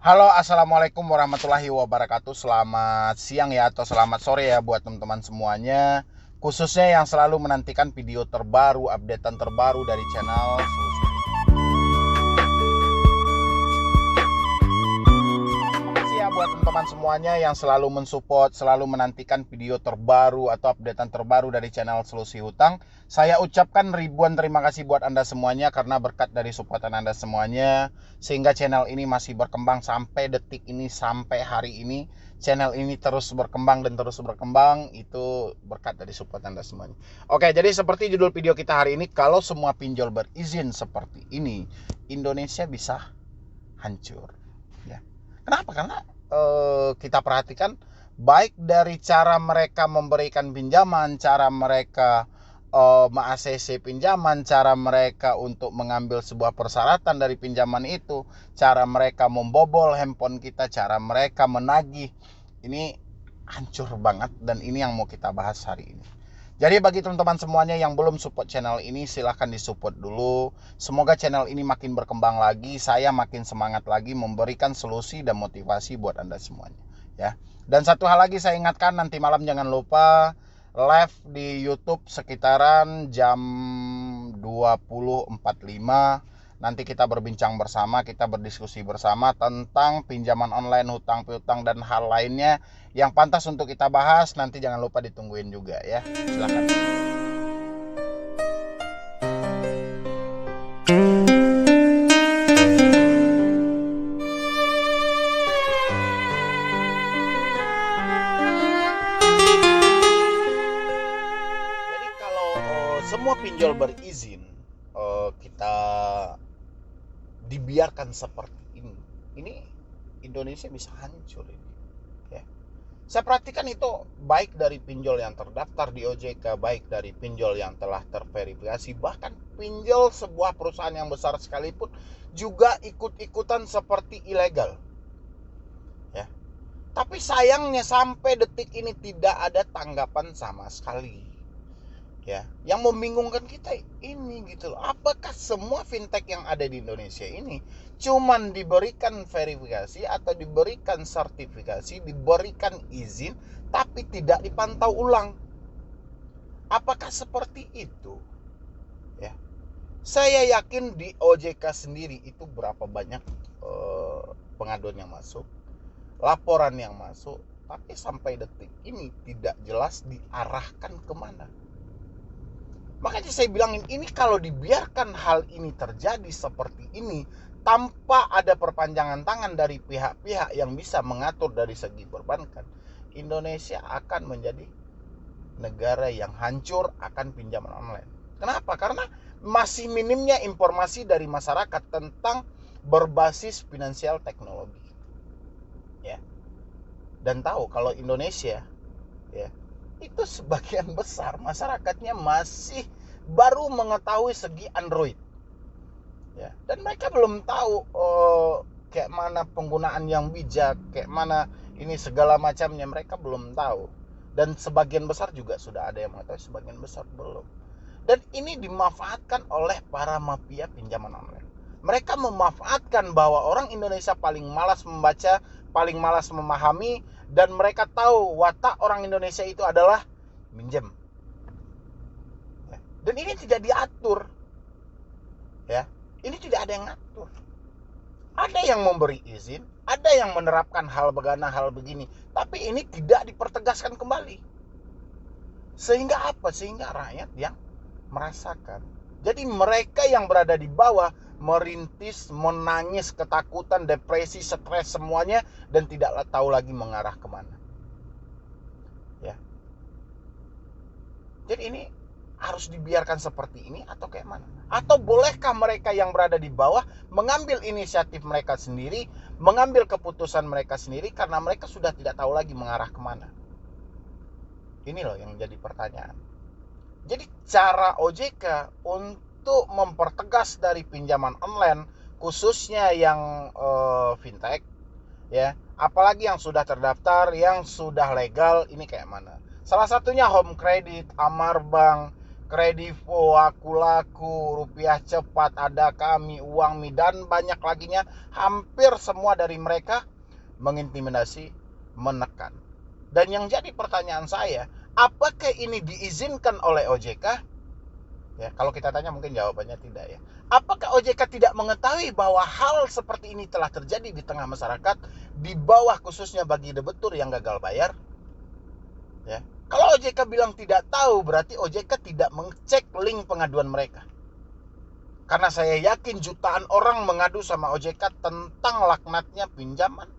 Halo, assalamualaikum warahmatullahi wabarakatuh. Selamat siang ya, atau selamat sore ya buat teman-teman semuanya. Khususnya yang selalu menantikan video terbaru, updatean terbaru dari channel Solusi. Ya buat teman-teman semuanya yang selalu mensupport, selalu menantikan video terbaru atau updatean terbaru dari channel Solusi Hutang. Saya ucapkan ribuan terima kasih buat Anda semuanya karena berkat dari supportan Anda semuanya sehingga channel ini masih berkembang sampai detik ini, sampai hari ini. Channel ini terus berkembang dan terus berkembang, itu berkat dari support Anda semuanya. Oke, jadi seperti judul video kita hari ini, kalau semua pinjol berizin seperti ini, Indonesia bisa hancur. Ya. Kenapa? Karena kita perhatikan baik dari cara mereka memberikan pinjaman, cara mereka meng-ACC pinjaman, cara mereka untuk mengambil sebuah persyaratan dari pinjaman itu, cara mereka membobol handphone kita, cara mereka menagih, ini hancur banget dan ini yang mau kita bahas hari ini. Jadi bagi teman-teman semuanya yang belum support channel ini, silahkan disupport dulu. Semoga channel ini makin berkembang lagi, saya makin semangat lagi memberikan solusi dan motivasi buat Anda semuanya. Ya. Dan satu hal lagi saya ingatkan, nanti malam jangan lupa live di YouTube sekitaran jam 20.45. Nanti kita berbincang bersama, kita berdiskusi bersama tentang pinjaman online, hutang piutang dan hal lainnya yang pantas untuk kita bahas. Nanti jangan lupa ditungguin juga ya. Silakan. Jadi kalau semua pinjol berizin, kita dibiarkan seperti ini Indonesia bisa hancur ini. Ya. Saya perhatikan itu baik dari pinjol yang terdaftar di OJK, baik dari pinjol yang telah terverifikasi, bahkan pinjol sebuah perusahaan yang besar sekalipun juga ikut-ikutan seperti ilegal. Ya. Tapi sayangnya sampai detik ini tidak ada tanggapan sama sekali. Ya, yang membingungkan kita ini gitu loh. Apakah semua fintech yang ada di Indonesia ini cuman diberikan verifikasi atau diberikan sertifikasi, diberikan izin tapi tidak dipantau ulang? Apakah seperti itu? Ya. Saya yakin di OJK sendiri itu berapa banyak pengaduan yang masuk, laporan yang masuk, tapi sampai detik ini tidak jelas diarahkan kemana. Makanya saya bilangin, ini kalau dibiarkan hal ini terjadi seperti ini tanpa ada perpanjangan tangan dari pihak-pihak yang bisa mengatur dari segi perbankan, Indonesia akan menjadi negara yang hancur akan pinjaman online. Kenapa? Karena masih minimnya informasi dari masyarakat tentang berbasis finansial teknologi. Ya. Dan tahu kalau Indonesia, ya, itu sebagian besar masyarakatnya masih baru mengetahui segi Android, ya, dan mereka belum tahu kayak mana penggunaan yang bijak, kayak mana ini segala macamnya mereka belum tahu. Dan sebagian besar juga sudah ada yang mengetahui, sebagian besar belum. Dan ini dimanfaatkan oleh para mafia pinjaman online. Mereka memanfaatkan bahwa orang Indonesia paling malas membaca, paling malas memahami, dan mereka tahu watak orang Indonesia itu adalah minjem. Dan ini tidak diatur. Ya, ini tidak ada yang ngatur. Ada yang memberi izin, ada yang menerapkan hal begini, tapi ini tidak dipertegaskan kembali. Sehingga apa? Sehingga rakyat yang merasakan. Jadi mereka yang berada di bawah merintis, menangis, ketakutan, depresi, stres semuanya, dan tidak tahu lagi mengarah kemana. Ya. Jadi ini harus dibiarkan seperti ini atau kayak mana? Atau bolehkah mereka yang berada di bawah mengambil inisiatif mereka sendiri, mengambil keputusan mereka sendiri karena mereka sudah tidak tahu lagi mengarah kemana? Ini loh yang jadi pertanyaan. Jadi cara OJK untuk mempertegas dari pinjaman online, khususnya yang fintech, ya, apalagi yang sudah terdaftar, yang sudah legal, ini kayak mana? Salah satunya Home Credit, Amar Bank, Kredivo, Akulaku, Rupiah Cepat, Ada Kami, Uangmi, dan banyak laginya. Hampir semua dari mereka mengintimidasi, menekan. Dan yang jadi pertanyaan saya, apakah ini diizinkan oleh OJK? Ya, kalau kita tanya mungkin jawabannya tidak ya. Apakah OJK tidak mengetahui bahwa hal seperti ini telah terjadi di tengah masyarakat, di bawah khususnya bagi debitur yang gagal bayar? Ya. Kalau OJK bilang tidak tahu, berarti OJK tidak mengecek link pengaduan mereka. Karena saya yakin jutaan orang mengadu sama OJK tentang laknatnya pinjaman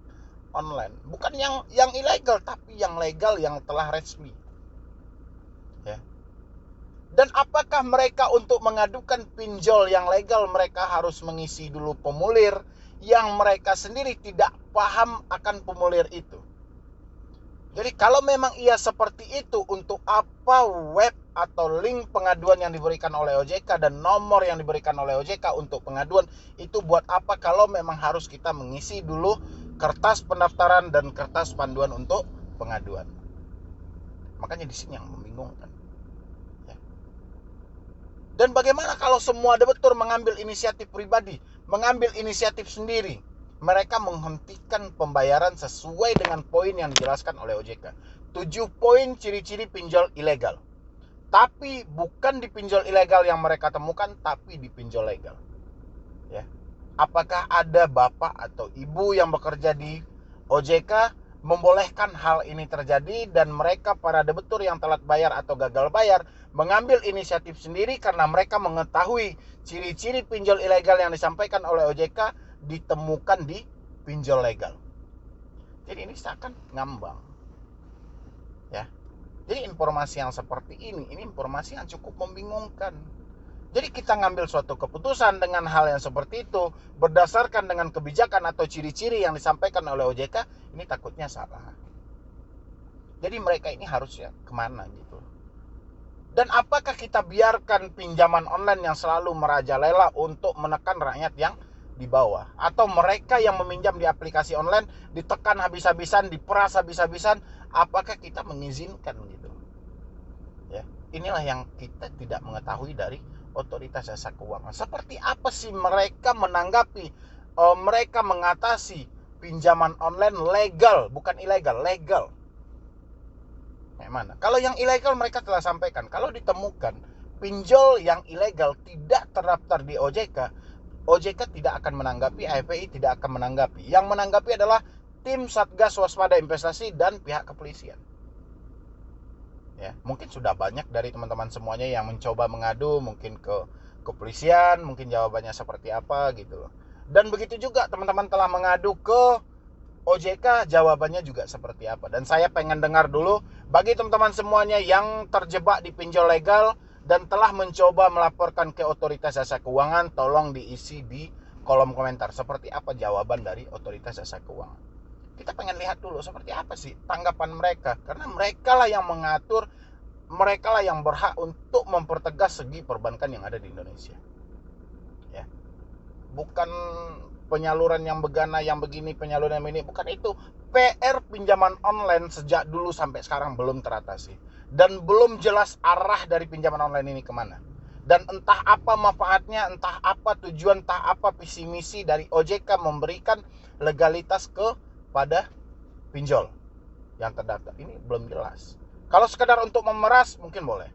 online. Bukan yang ilegal, tapi yang legal, yang telah resmi. Ya. Dan apakah mereka untuk mengadukan pinjol yang legal, mereka harus mengisi dulu pemulir yang mereka sendiri tidak paham akan pemulir itu? Jadi kalau memang ia seperti itu, untuk apa web atau link pengaduan yang diberikan oleh OJK dan nomor yang diberikan oleh OJK untuk pengaduan itu buat apa kalau memang harus kita mengisi dulu kertas pendaftaran dan kertas panduan untuk pengaduan? Makanya di sini yang membingungkan. Ya. Dan bagaimana kalau semua debitur mengambil inisiatif pribadi, mengambil inisiatif sendiri? Mereka menghentikan pembayaran sesuai dengan poin yang dijelaskan oleh OJK. 7 poin ciri-ciri pinjol ilegal. Tapi bukan di pinjol ilegal yang mereka temukan, tapi di pinjol legal. Ya. Apakah ada bapak atau ibu yang bekerja di OJK membolehkan hal ini terjadi dan mereka para debitur yang telat bayar atau gagal bayar mengambil inisiatif sendiri karena mereka mengetahui ciri-ciri pinjol ilegal yang disampaikan oleh OJK ditemukan di pinjol legal. Jadi ini seakan ngambang. Ya. Jadi informasi yang seperti ini informasi yang cukup membingungkan. Jadi kita ngambil suatu keputusan dengan hal yang seperti itu berdasarkan dengan kebijakan atau ciri-ciri yang disampaikan oleh OJK, ini takutnya salah. Jadi mereka ini harusnya kemana gitu. Dan apakah kita biarkan pinjaman online yang selalu merajalela untuk menekan rakyat yang di bawah? Atau mereka yang meminjam di aplikasi online ditekan habis-habisan, diperas habis-habisan, apakah kita mengizinkan gitu? Ya, inilah yang kita tidak mengetahui dari otoritas jasa keuangan. Seperti apa sih mereka menanggapi, mereka mengatasi pinjaman online legal, bukan ilegal, legal. Yang mana? Kalau yang ilegal mereka telah sampaikan, kalau ditemukan pinjol yang ilegal tidak terdaftar di OJK, OJK tidak akan menanggapi, AFPI tidak akan menanggapi. Yang menanggapi adalah tim Satgas Waspada Investasi dan pihak kepolisian. Ya, mungkin sudah banyak dari teman-teman semuanya yang mencoba mengadu mungkin ke kepolisian, mungkin jawabannya seperti apa gitu loh. Dan begitu juga teman-teman telah mengadu ke OJK, jawabannya juga seperti apa. Dan saya pengen dengar dulu bagi teman-teman semuanya yang terjebak di pinjol legal dan telah mencoba melaporkan ke otoritas jasa keuangan, tolong diisi di kolom komentar seperti apa jawaban dari otoritas jasa keuangan. Kita pengen lihat dulu seperti apa sih tanggapan mereka, karena mereka lah yang mengatur, mereka lah yang berhak untuk mempertegas segi perbankan yang ada di Indonesia. Ya. Bukan penyaluran yang begana, yang begini, penyaluran yang ini, bukan itu. PR pinjaman online sejak dulu sampai sekarang belum teratasi. Dan belum jelas arah dari pinjaman online ini kemana. Dan entah apa manfaatnya, entah apa tujuan, entah apa visi misi dari OJK memberikan legalitas kepada pinjol yang terdaftar. Ini belum jelas. Kalau sekedar untuk memeras mungkin boleh.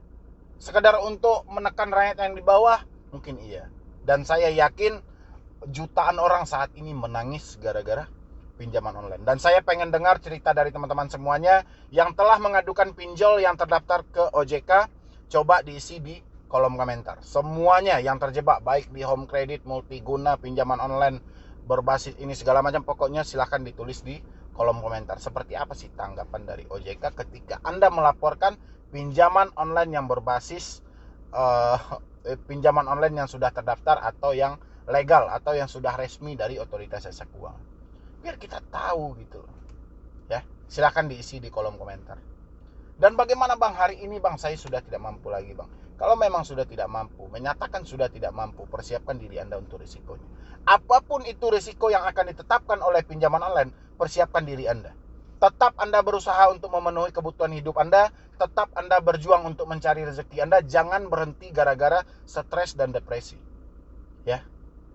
Sekedar untuk menekan rakyat yang di bawah mungkin iya. Dan saya yakin jutaan orang saat ini menangis gara-gara pinjaman online. Dan saya pengen dengar cerita dari teman-teman semuanya yang telah mengadukan pinjol yang terdaftar ke OJK. Coba diisi di kolom komentar. Semuanya yang terjebak, baik di home credit, multiguna, pinjaman online berbasis ini segala macam, pokoknya silahkan ditulis di kolom komentar. Seperti apa sih tanggapan dari OJK ketika Anda melaporkan pinjaman online yang berbasis pinjaman online yang sudah terdaftar atau yang legal atau yang sudah resmi dari otoritas jasa keuangan. Biar kita tahu gitu. Ya, silakan diisi di kolom komentar. Dan bagaimana Bang, hari ini Bang saya sudah tidak mampu lagi Bang. Kalau memang sudah tidak mampu, menyatakan sudah tidak mampu, persiapkan diri Anda untuk risikonya. Apapun itu risiko yang akan ditetapkan oleh pinjaman online, persiapkan diri Anda. Tetap Anda berusaha untuk memenuhi kebutuhan hidup Anda, tetap Anda berjuang untuk mencari rezeki Anda, jangan berhenti gara-gara stres dan depresi. Ya.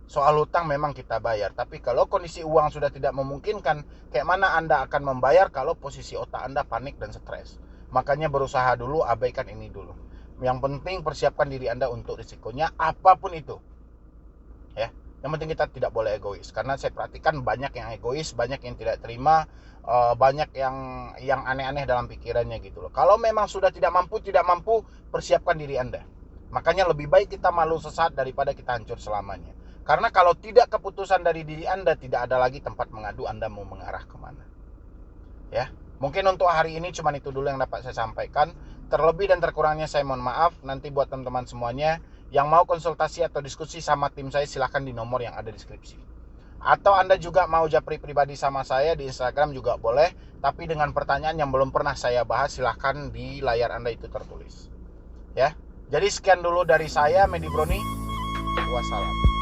Soal hutang memang kita bayar, tapi kalau kondisi uang sudah tidak memungkinkan, kayak mana Anda akan membayar kalau posisi otak Anda panik dan stres? Makanya berusaha dulu, abaikan ini dulu. Yang penting persiapkan diri Anda untuk risikonya apapun itu. Ya. Yang penting kita tidak boleh egois, karena saya perhatikan banyak yang egois, banyak yang tidak terima, banyak yang aneh-aneh dalam pikirannya gitu loh. Kalau memang sudah tidak mampu, persiapkan diri Anda. Makanya lebih baik kita malu sesat daripada kita hancur selamanya. Karena kalau tidak keputusan dari diri Anda, tidak ada lagi tempat mengadu Anda mau mengarah kemana. Ya, mungkin untuk hari ini cuma itu dulu yang dapat saya sampaikan. Terlebih dan terkurangnya saya mohon maaf. Nanti buat teman-teman semuanya yang mau konsultasi atau diskusi sama tim saya, silahkan di nomor yang ada di deskripsi. Atau Anda juga mau japri pribadi sama saya di Instagram juga boleh, tapi dengan pertanyaan yang belum pernah saya bahas, silahkan di layar Anda itu tertulis. Ya, jadi sekian dulu dari saya, Medi Broni. Wassalam.